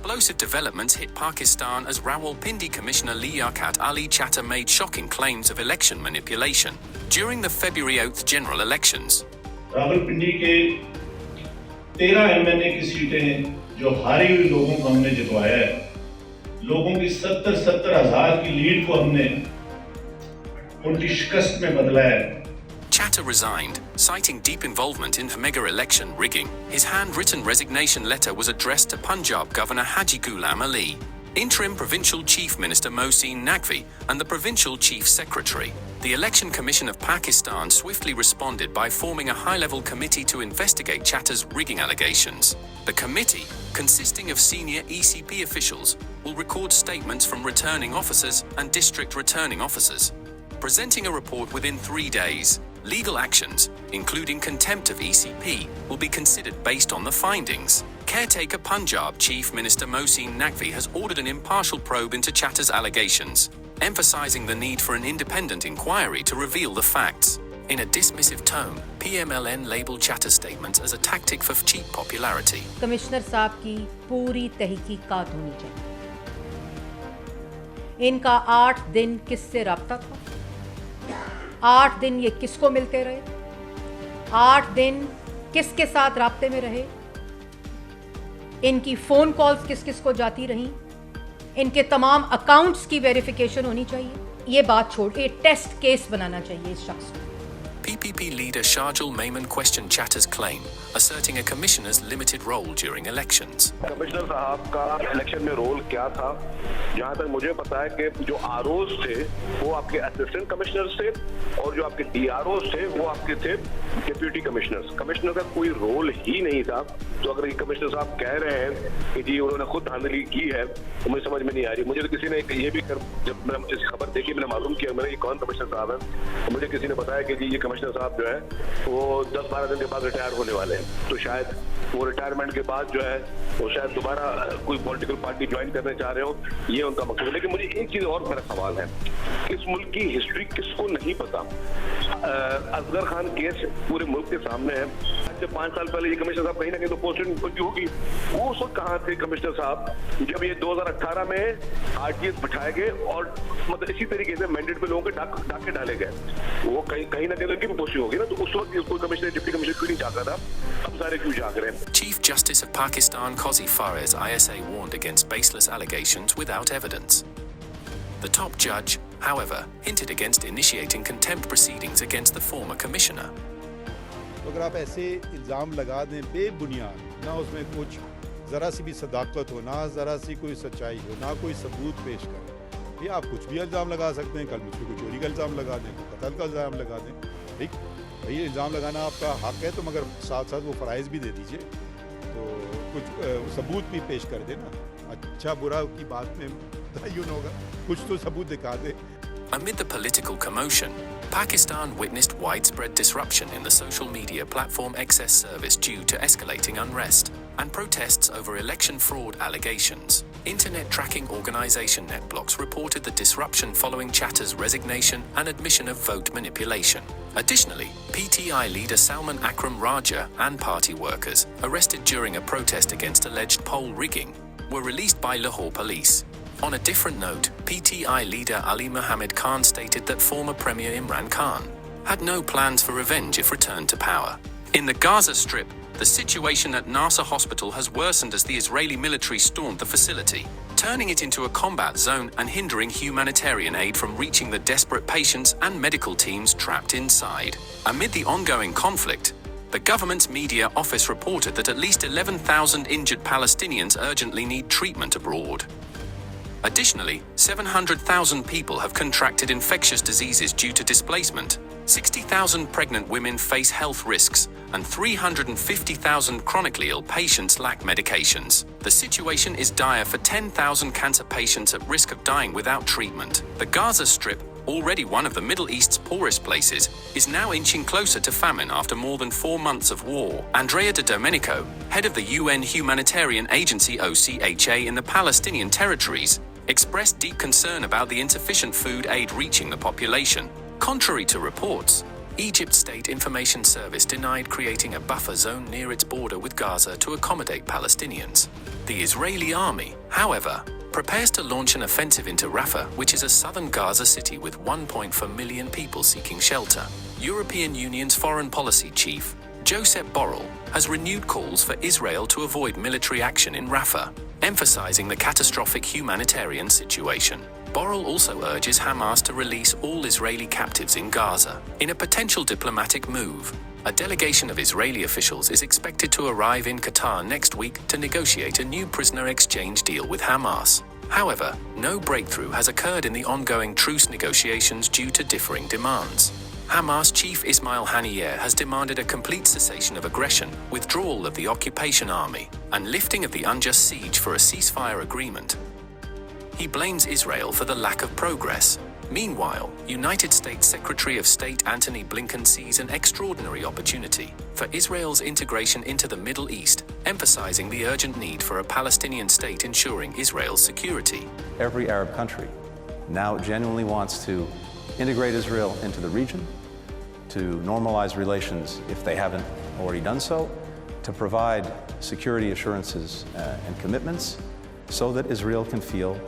Explosive developments hit Pakistan as Rawalpindi Commissioner 𝐒𝐭𝐳𝐬𝐡'𝐬 made shocking claims of election manipulation during the February 8th general elections. Rawalpindi के 13 MNA की सीटें जो हारी हुई लोगों को हमने जितवाया है, लोगों की 70 हज़ार की लीड को हमने उनकी शिकस्त में बदला है। Chatter resigned, citing deep involvement in the mega-election rigging. His hand-written resignation letter was addressed to Punjab Governor 𝐒𝐭𝐨𝐫𝐢𝐬, Interim Provincial Chief Minister 𝐒𝐭𝐨𝐫𝐢𝐬 and the Provincial Chief Secretary. The Election Commission of Pakistan swiftly responded by forming a high-level committee to investigate Chatter's rigging allegations. The committee, consisting of senior ECP officials, will record statements from returning officers and district returning officers, presenting a report within 3 days. Legal actions, including contempt of ECP, will be considered based on the findings. Caretaker Punjab Chief Minister 𝐒𝐭𝐨𝐫𝐢𝐬 has ordered an impartial probe into Chatter's allegations, emphasizing the need for an independent inquiry to reveal the facts. In a dismissive tone, pmln labeled Chatter's statements as a tactic for cheap popularity. Commissioner साहब की पूरी तहकीकात होनी चाहिए। इनका 8 दिन किससे राब्ता था? 8 दिन ये किसको मिलते रहे? 8 दिन किसके साथ राब्ते में रहे? इनकी फोन कॉल्स किस किस को जाती रहीं? इनके तमाम अकाउंट्स की वेरिफिकेशन होनी चाहिए। ये बात छोड़ के टेस्ट केस बनाना चाहिए इस शख्स को। PPP leader 𝐄𝐧𝐠𝐥𝐢𝐬𝐡'𝐬 questioned Chatter's claim, asserting a commissioner's limited role during elections. Commissioner साहब का इलेक्शन में रोल क्या था? जहां तक मुझे पता है कि जो आरओज थे वो आपके असिस्टेंट कमिश्नर्स थे और जो आपके डीआरओज थे वो आपके थे डिप्यूटी कमिश्नर्स। कमिश्नर का कोई रोल ही नहीं था। तो अगर ये कमिश्नर साहब कह रहे हैं कि जी उन्होंने खुद धांधली की है तो मुझे समझ में नहीं आ रही। मुझे तो किसी ने ये भी जब मैंने इस खबर देखी मैंने मालूम किया मेरा ये कौन कमिश्नर साहब है, तो मुझे किसी ने बताया कि जी ये कमिश्नर साहब जो है वो 10-12 दिन के बाद रिटायर होने वाले हैं। तो शायद वो रिटायरमेंट के बाद जो है वो शायद दोबारा कोई पॉलिटिकल पार्टी ज्वाइन करने चाह रहे हो, ये उनका मकसद है। लेकिन मुझे एक चीज और मेरा सवाल है, इस मुल्क की हिस्ट्री किसको नहीं पता? असगर खान केस पूरे मुल्क के सामने है। आज से 5 साल पहले ये कमिश्नर साहब कहीं ना कहीं तो पोस्टिंग उनकी होगी, वो उस वक्त कहाँ थे कमिश्नर साहब जब ये 2018 में आरटीएस बिठाए गए और मतलब इसी तरीके से मैंडेट पे लोगों के डाके डाले गए? वो कहीं ना कहीं तो इनकी भी पोस्टिंग होगी ना। तो उस वक्त कोई कमिश्नर डिप्टी कमिश्नर क्यों नहीं जागा था? अब सारे क्यों जाग रहे हैं? Chief Justice of Pakistan 𝐭𝐨𝐫𝐲𝐼SA warned against baseless allegations without evidence. The top judge, however, hinted against initiating contempt proceedings against the former commissioner. अगर आप ऐसे इल्ज़ाम लगा दें बेबुनियाद, ना उसमें कुछ ज़रा सी भी सदाकत हो, ना ज़रा सी कोई सच्चाई हो, ना कोई सबूत पेश करें, ये आप कुछ भी इल्ज़ाम लगा सकते हैं। कल मुझ पर कोई चोरी का इल्ज़ाम लगा दें, कोई कत्ल का इल्ज़ाम लगा दें, ठीक भाई इल्ज़ाम लगाना आपका हक है, तो मगर साथ साथ वो फ़राइज़ भी दे दीजिए, तो कुछ सबूत भी पेश कर देना। अच्छा बुरा की बात में तयन होगा, कुछ तो सबूत दिखा दे। Amid the political commotion, Pakistan witnessed widespread disruption in the social media platform XS service due to escalating unrest and protests over election fraud allegations. Internet tracking organization NetBlocks reported the disruption following Chatter's resignation and admission of vote manipulation. Additionally, PTI leader Salman Akram Raja and party workers, arrested during a protest against alleged poll rigging, were released by Lahore police. On a different note, PTI leader Ali Mohammed Khan stated that former Premier Imran Khan had no plans for revenge if returned to power. In the Gaza Strip, the situation at Nasser Hospital has worsened as the Israeli military stormed the facility, turning it into a combat zone and hindering humanitarian aid from reaching the desperate patients and medical teams trapped inside. Amid the ongoing conflict, the government's media office reported that at least 11,000 injured Palestinians urgently need treatment abroad. Additionally, 700,000 people have contracted infectious diseases due to displacement, 60,000 pregnant women face health risks, and 350,000 chronically ill patients lack medications. The situation is dire for 10,000 cancer patients at risk of dying without treatment. The Gaza Strip, already one of the Middle East's poorest places, is now inching closer to famine after more than 4 months of war. Andrea De Domenico, head of the UN humanitarian agency 𝐭𝐭𝐲𝐬 in the Palestinian territories, expressed deep concern about the insufficient food aid reaching the population. Contrary to reports, Egypt's State Information Service denied creating a buffer zone near its border with Gaza to accommodate Palestinians. The Israeli army, however, prepares to launch an offensive into Rafah, which is a southern Gaza city with 1.4 million people seeking shelter. European Union's foreign policy chief, 𝐄𝐧𝐠𝐥𝐢𝐬𝐻 Borrell, has renewed calls for Israel to avoid military action in Rafah, emphasizing the catastrophic humanitarian situation. Borrell also urges Hamas to release all Israeli captives in Gaza. In a potential diplomatic move, a delegation of Israeli officials is expected to arrive in Qatar next week to negotiate a new prisoner exchange deal with Hamas. However, no breakthrough has occurred in the ongoing truce negotiations due to differing demands. Hamas chief Ismail Haniyeh has demanded a complete cessation of aggression, withdrawal of the occupation army, and lifting of the unjust siege for a ceasefire agreement. He blames Israel for the lack of progress. Meanwhile, United States Secretary of State Antony Blinken sees an extraordinary opportunity for Israel's integration into the Middle East, emphasizing the urgent need for a Palestinian state ensuring Israel's security. Every Arab country now genuinely wants to integrate Israel into the region, to normalize relations if they haven't already done so, to provide security assurances and commitments so that Israel can feel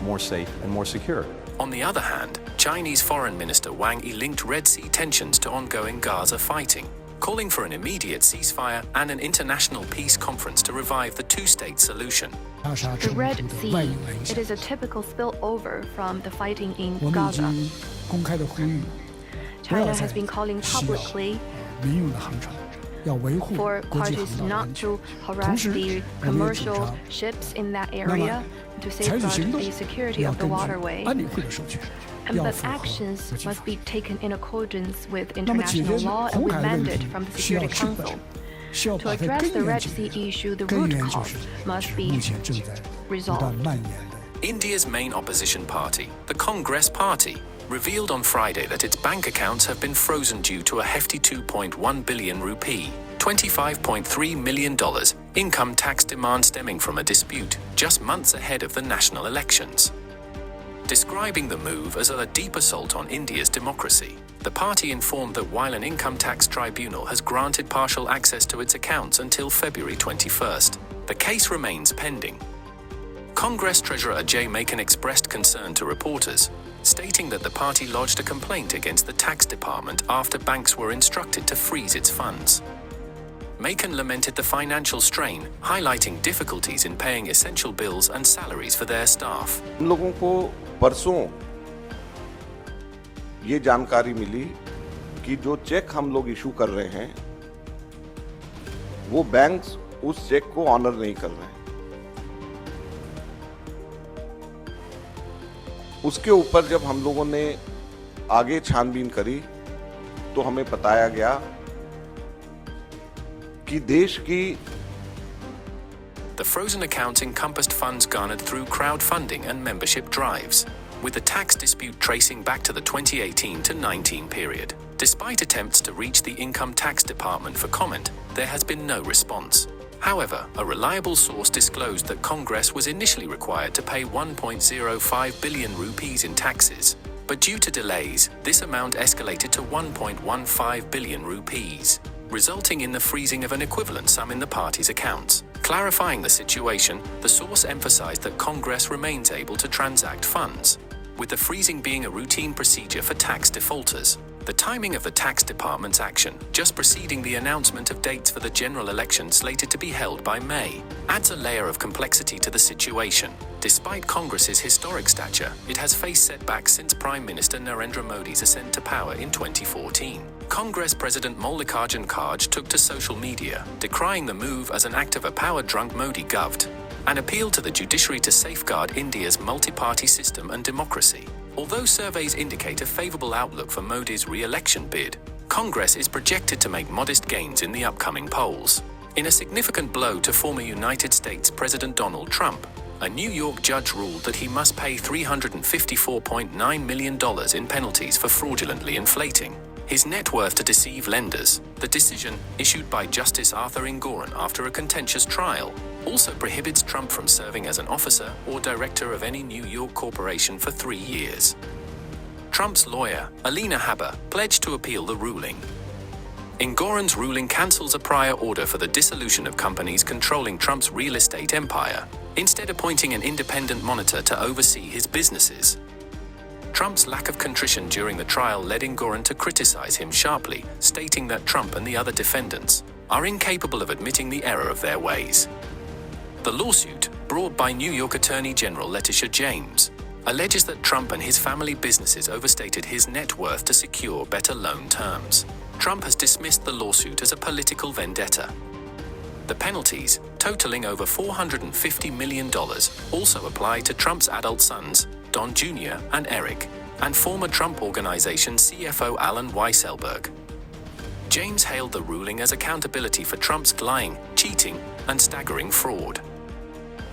more safe and more secure. On the other hand, Chinese Foreign Minister Wang Yi linked Red Sea tensions to ongoing Gaza fighting, calling for an immediate ceasefire and an international peace conference to revive the two-state solution. The Red Sea, it is a typical spillover from the fighting in Gaza. China has been calling publicly for parties not to harass the commercial ships in that area to safeguard the security of the waterway. But actions must be taken in accordance with international law and with mandate from the Security Council. To address the Red Sea issue, the root cause must be resolved. India's main opposition party, the Congress Party, revealed on Friday that its bank accounts have been frozen due to a hefty 2.1 billion rupee, $25.3 million, income tax demand stemming from a dispute just months ahead of the national elections. Describing the move as a deep assault on India's democracy, the party informed that while an income tax tribunal has granted partial access to its accounts until February 21st, the case remains pending. Congress Treasurer Ajay Maken expressed concern to reporters, stating that the party lodged a complaint against the tax department after banks were instructed to freeze its funds. Maken lamented the financial strain, highlighting difficulties in paying essential bills and salaries for their staff. हम लोगों को परसों ये जानकारी मिली कि जो check हम लोग इशू कर रहे हैं वो बैंक्स उस चेक को ऑनर नहीं कर रहे हैं। उसके ऊपर जब हम लोगों ने आगे छानबीन करी तो हमें बताया गया कि देश की The frozen accounts encompassed funds garnered through crowdfunding and membership drives, with the tax dispute tracing back to the 2018 to 19 period. Despite attempts to reach the income tax department for comment, there has been no response. However, a reliable source disclosed that Congress was initially required to pay 1.05 billion rupees in taxes, but due to delays, this amount escalated to 1.15 billion rupees, resulting in the freezing of an equivalent sum in the party's accounts. Clarifying the situation, the source emphasized that Congress remains able to transact funds, with the freezing being a routine procedure for tax defaulters. The timing of the tax department's action, just preceding the announcement of dates for the general election slated to be held by May, adds a layer of complexity to the situation. Despite Congress's historic stature, it has faced setbacks since Prime Minister Narendra Modi's ascent to power in 2014. Congress President Mallikarjun Kharge took to social media, decrying the move as an act of a power-drunk Modi govt, and appealed to the judiciary to safeguard India's multi-party system and democracy. Although surveys indicate a favorable outlook for Modi's re-election bid, Congress is projected to make modest gains in the upcoming polls. In a significant blow to former United States President Donald Trump, a New York judge ruled that he must pay $354.9 million in penalties for fraudulently inflating his net worth to deceive lenders. The decision, issued by Justice Arthur Engoron after a contentious trial, also prohibits Trump from serving as an officer or director of any New York corporation for 3 years. Trump's lawyer, Alina Habba, pledged to appeal the ruling. 𝐒𝐭𝐤's ruling cancels a prior order for the dissolution of companies controlling Trump's real estate empire, instead appointing an independent monitor to oversee his businesses. Trump's lack of contrition during the trial led 𝐒𝐭𝐤 to criticize him sharply, stating that Trump and the other defendants are incapable of admitting the error of their ways. The lawsuit, brought by New York Attorney General Letitia James, alleges that Trump and his family businesses overstated his net worth to secure better loan terms. Trump has dismissed the lawsuit as a political vendetta. The penalties, totaling over $450 million, also apply to Trump's adult sons, Don Jr. and Eric, and former Trump Organization CFO Alan Weisselberg. James hailed the ruling as accountability for Trump's lying, cheating, and staggering fraud.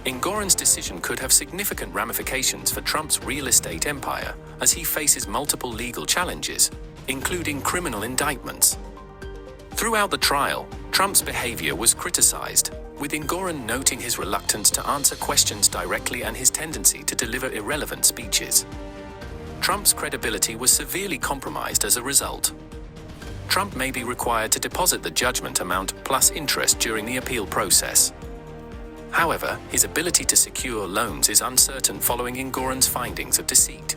𝐒𝐭𝐤's decision could have significant ramifications for Trump's real estate empire as he faces multiple legal challenges, including criminal indictments. Throughout the trial, Trump's behavior was criticized, with 𝐒𝐭𝐤 noting his reluctance to answer questions directly and his tendency to deliver irrelevant speeches. Trump's credibility was severely compromised as a result. Trump may be required to deposit the judgment amount plus interest during the appeal process. However, his ability to secure loans is uncertain following 𝐒𝐭𝐤's findings of deceit.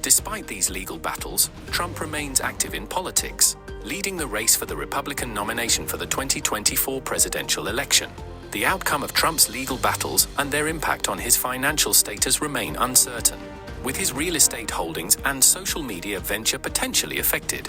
Despite these legal battles, Trump remains active in politics, leading the race for the Republican nomination for the 2024 presidential election. The outcome of Trump's legal battles and their impact on his financial status remain uncertain, with his real estate holdings and social media venture potentially affected.